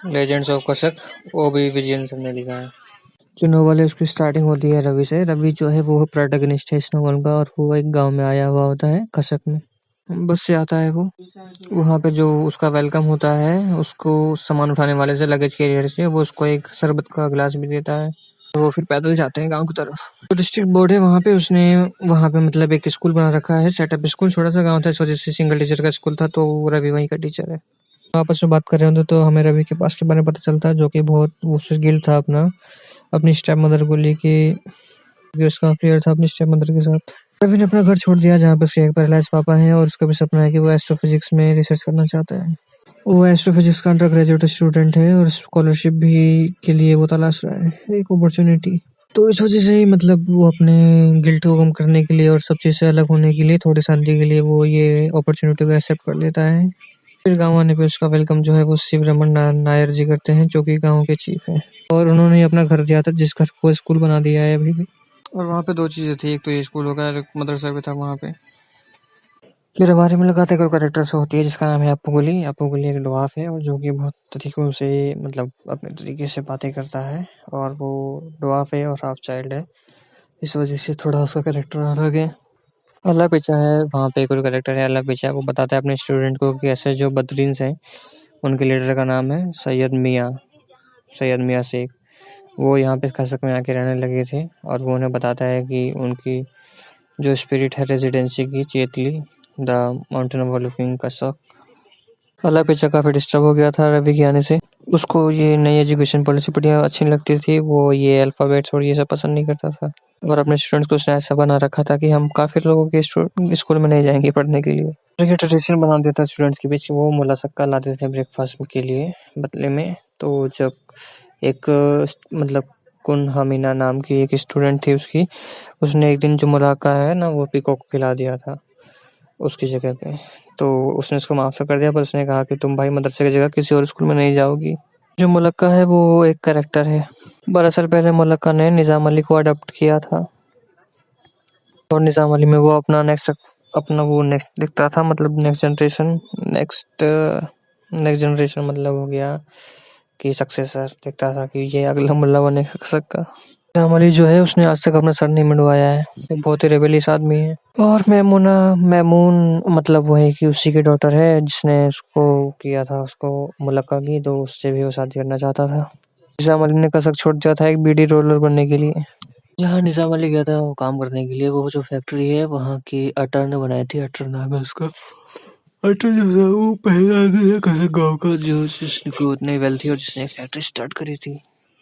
Legends of कसक, वो भी विजयन सर ने लिखा है। जो नोवेल है उसकी स्टार्टिंग होती है रवि से। रवि जो है वो प्रोटैगनिस्ट है इस नोवेल का, और वो एक गांव में आया हुआ होता है कसक में। बस से आता है वो। वहाँ पे जो उसका वेलकम होता है, उसको सामान उठाने वाले से, लगेज कैरियर से, वो उसको एक शरबत का गिलास भी देता है। वो फिर पैदल जाते हैं गांव की तरफ। तो डिस्ट्रिक्ट बोर्ड है वहाँ पे, उसने वहाँ पे मतलब एक स्कूल बना रखा है, सेटअप स्कूल। छोटा सा गांव था, इस वजह से सिंगल टीचर का स्कूल था, तो रवि वहीं का टीचर है। आपस में बात कर रहे होते तो हमें रवि के पास के बारे में पता चलता है, जो कि बहुत उससे गिल्ट था अपना, अपनी स्टेप मदर को लेके, क्योंकि उसका अफेयर था अपनी स्टेप मदर के साथ। रवि ने अपना घर छोड़ दिया जहाँ पे उसके एक पैरालाइज पापा हैं, और उसका भी सपना है कि वो एस्ट्रोफिजिक्स में रिसर्च करना चाहता है। वो एस्ट्रोफिजिक्स का अंडर ग्रेजुएट स्टूडेंट है, और स्कॉलरशिप भी के लिए वो तलाश रहा है एक अपॉर्चुनिटी। तो इस वजह से मतलब वो अपने गिल्ट को कम करने के लिए और सब चीज़ से अलग होने के लिए, थोड़ी शांति के लिए, वो ये अपॉर्चुनिटी को एक्सेप्ट कर लेता है। फिर गाँव आने पे उसका वेलकम जो है वो शिव रमन नायर जी करते हैं, जो कि गाँव के चीफ हैं। और उन्होंने अपना घर दिया था, जिस घर को स्कूल बना दिया है अभी भी। और वहाँ पे दो चीज़ें थी, एक तो ये स्कूल होगा, एक मदरसा भी था वहाँ पे। फिर हमारी मुलाकात एक और कैरेक्टर से होती है जिसका नाम है अप्पू गोली। अप्पू गोली एक डवार्फ है, और जो कि बहुत तरीकों से मतलब अपने तरीके से बातें करता है, और वो डवार्फ है और हाफ चाइल्ड है, इस वजह से थोड़ा उसका कैरेक्टर अलग है। अल्लाह पिचा है वहाँ पे, एक और कैरेक्टर है अल्लाह पिचा। वो बताता है अपने स्टूडेंट को कि ऐसे जो बदरीन्स हैं उनके लीडर का नाम है सैयद मियाँ शेख। वो यहाँ पे कसक में आके रहने लगे थे, और वो उन्हें बताता है कि उनकी जो स्पिरिट है रेजिडेंसी की, चेतली द माउंटेन ओवरलुकिंग कसक। अल्लाह पिचा काफ़ी डिस्टर्ब हो गया था रवि के आने से। उसको ये नई एजुकेशन पॉलिसी बढ़िया अच्छी लगती थी। वो ये अल्फ़ाबेट्स और ये सब पसंद नहीं करता था, और अपने स्टूडेंट्स को उसने ऐसा बना रखा था कि हम काफ़ी लोगों के स्कूल में नहीं जाएंगे पढ़ने के लिए। ये ट्रेडिशन बना देता स्टूडेंट्स के बीच। वो मुला सक्का लाते थे ब्रेकफास्ट के लिए बदले में। तो जब एक मतलब कुन हमीना नाम की एक स्टूडेंट थी उसकी, उसने एक दिन जो मुलाका है ना वो पीकॉक खिला दिया था उसकी जगह पे। तो उसने उसको माफ़ कर दिया, पर उसने कहा कि तुम भाई मदरसे की जगह किसी और स्कूल में नहीं जाओगी। जो मुलक्का है वो एक कैरेक्टर है। 12 साल पहले मुलक्का ने निज़ाम अली को अडॉप्ट किया था, और निज़ाम अली में वो नेक्स्ट दिखता था, मतलब नेक्स्ट जनरेशन मतलब हो गया कि सक्सेसर दिखता था, कि ये अगला मुल्ला बने सकता। निज़ाम अली जो है उसने आज तक अपना सर नहीं मंडवाया है, वो बहुत ही रेबेलियस आदमी है। और मैमून मतलब वो है कि उसी की डॉटर है, जिसने उसको किया था उसको मुलक्का की, तो उससे भी वो शादी करना चाहता था। निज़ाम अली ने कसक छोड़ दिया था एक बीडी रोलर बनने के लिए। जहाँ निज़ाम अली गया था वो काम करने के लिए, वो जो फैक्ट्री है वहाँ की अटर ने बनाई थी। अटर नाम है उसका। अटर जो था वो पहला आदमी है कसक गाँव का जो जिसको उतनी वेल्थ थी और जिसने एक फैक्ट्री स्टार्ट करी थी।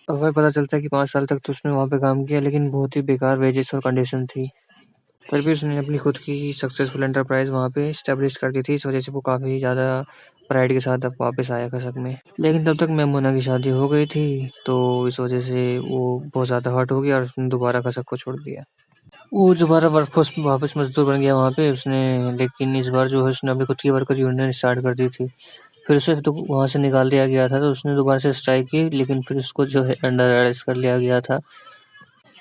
अब भाई पता चलता है कि 5 साल तक तो उसने वहाँ पे काम किया, लेकिन बहुत ही बेकार वेजेस और कंडीशन थी। फिर भी उसने अपनी खुद की सक्सेसफुल एंटरप्राइज वहाँ पे इस्टेब्लिश कर दी थी, इस वजह से वो काफ़ी ज़्यादा प्राइड के साथ अब वापस आया कसक में। लेकिन तब तक मैमूना की शादी हो गई थी, तो इस वजह से वो बहुत ज़्यादा हर्ट हो गया, और उसने दोबारा कसक को छोड़ दिया। वो दोबारा वर्कफोर्स में वापस मजदूर बन गया वहाँ पे उसने, लेकिन इस बार जो है उसने अपनी खुद की वर्कर यूनियन स्टार्ट कर दी थी। फिर उसे तो वहाँ से निकाल दिया गया था, तो उसने दोबारा से स्ट्राइक की, लेकिन फिर उसको जो है अंडर अरेस्ट कर लिया गया था।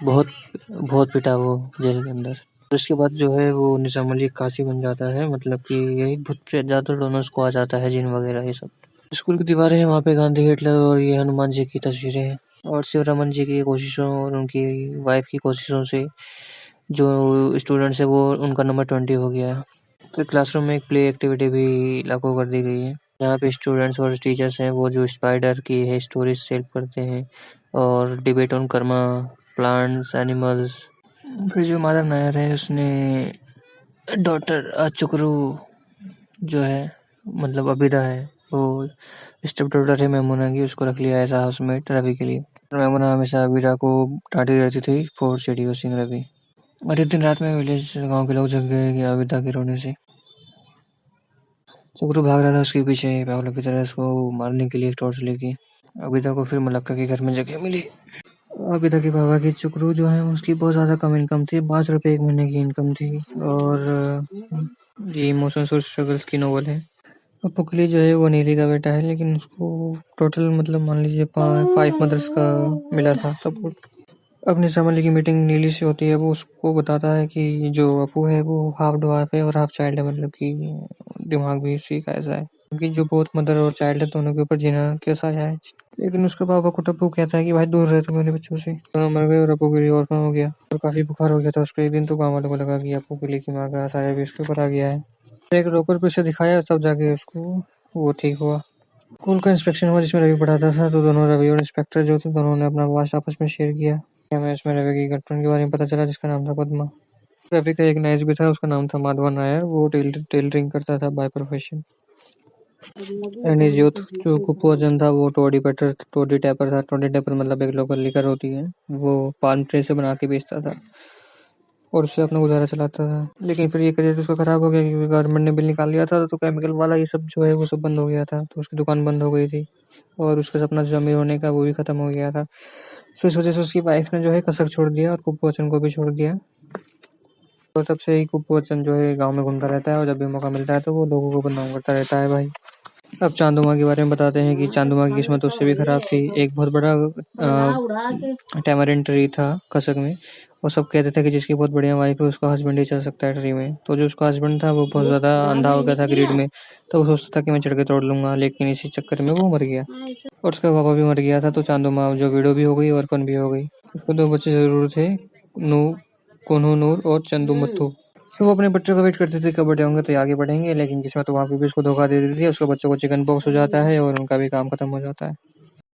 बहुत बहुत पिटा वो जेल के अंदर। फिर उसके बाद जो है वो निज़ाम अली काशी बन जाता है, मतलब कि यही भूत प्रेत ज़्यादा दोनों उसको आ जाता है, जिन वगैरह ये सब। स्कूल की दीवारें हैं वहाँ पे गांधी, हिटलर और ये हनुमान जी की तस्वीरें हैं, और शिवरमन जी की कोशिशों और उनकी वाइफ की कोशिशों से जो स्टूडेंट्स है वो उनका नंबर 20 हो गया है। फिर क्लासरूम में एक प्ले एक्टिविटी भी लागू कर दी गई है, जहाँ पे स्टूडेंट्स और टीचर्स हैं वो जो स्पाइडर की है स्टोरीज सेल करते हैं, और debate on Karma, plants, animals. फिर जो माधव नायर है उसने डॉटर चुकरू जो है, मतलब अबिदा है, वो स्टेप डॉटर है मैमूना की, उसको रख लिया एज हाउसमेट रवि के लिए। मैमूना हमेशा अबिदा को डांटी रहती थी फॉर सेड्यूसिंग रवि। और एक दिन रात में विलेज गांव के लोग जग गए कि अबिदा के रोने से। चुकरू भाग रहा था उसके पीछे पागलों की तरह, उसको मारने के लिए एक टॉर्च लेके। अबिदा को फिर मलक्का के घर में जगह मिली। अबिदा के पापा की चुकरू जो है उसकी बहुत ज़्यादा कम इनकम थी, 5 रुपये एक महीने की इनकम थी। और ये इमोशंस और स्ट्रगल्स की नॉवल है। पुकली जो है वो नीली का बेटा है, लेकिन उसको टोटल मतलब मान लीजिए 5 मदर्स का मिला था सपोर्ट। अब निज़ाम अली की मीटिंग नीली से होती है, वो उसको बताता है कि जो अपू है वो हाफ डवार्फ है और हाफ चाइल्ड है, मतलब कि दिमाग भी उसी का ऐसा है। क्योंकि जो बोथ मदर और चाइल्ड है दोनों के ऊपर जीना कैसा है। लेकिन उसके पापा को टप्पू कहता है कि भाई दूर रहे तुम मेरे बच्चों से। दोनों मर गए और अप्पू के लिए ऑर्फन हो गया और काफी बुखार हो गया था उसको। एक दिन तो गाँव वालों को लगा कि अप्पू के लिए की माँ का साया भी उसके ऊपर आ गया है। एक रोकर पे से दिखाया तब जाके उसको वो ठीक हुआ। स्कूल का इंस्पेक्शन हुआ जिसमें रवि पढ़ाता था, तो दोनों रवि और इंस्पेक्टर जो थे दोनों ने अपना वास्ट आपस में शेयर किया। हमें इसमें रवि की गर्लफ्रेंड के बारे में पता चला जिसका नाम था पद्मा। रवि का एक नाइस भी था, उसका नाम था माधवन नायर। वो टेलरिंग करता था by profession. And his youth जो कुपोषण था वो टोडी टैपर था। टोडी टैपर मतलब एक लोकल लिकर होती है, वो पाल्म ट्री से बना के बेचता था और उससे अपना गुजारा चलाता था। लेकिन फिर ये करियर उसका खराब हो गया क्योंकि गवर्नमेंट ने बिल निकाल लिया था, तो केमिकल वाला ये सब जो है वो सब बंद हो गया था, तो उसकी दुकान बंद हो गई थी और उसका सपना जो अमीर होने का वो भी खत्म हो गया था। तो इस वजह से उसकी वाइफ ने जो है कसक छोड़ दिया और कुपोषण को भी छोड़ दिया। तो तब से ही कुपोषण जो है गाँव में घूमता रहता है और जब भी मौका मिलता है तो वो लोगों को बदनाम करता रहता है भाई। अब चांदू माँ के बारे में बताते हैं कि चांदू माँ की किस्मत उससे भी खराब थी। एक बहुत बड़ा टैमरिंड ट्री था कसक में। वो सब कहते थे कि जिसकी बहुत बढ़िया वाइफ है उसका हस्बैंड ही चढ़ सकता है ट्री में। तो जो उसका हस्बैंड था वो बहुत ज्यादा अंधा हो गया था ग्रीड में, तो वो सोचता था कि मैं चढ़ के तोड़ लूंगा, लेकिन इसी चक्कर में वो मर गया और उसका पापा भी मर गया था। तो चांदू माँ जो विडो भी हो गई और फन भी हो गई। उसको दो बच्चे जरूर थे, नू कोनू नूर और चंदू मुत्थू। तो वो अपने बच्चों का वेट करते थे कब बड़े होंगे तो ये आगे बढ़ेंगे, लेकिन किस्मत वहाँ पे भी उसको धोखा दे देती है। उसके बच्चों को चिकन पॉक्स हो जाता है और उनका भी काम खत्म हो जाता है।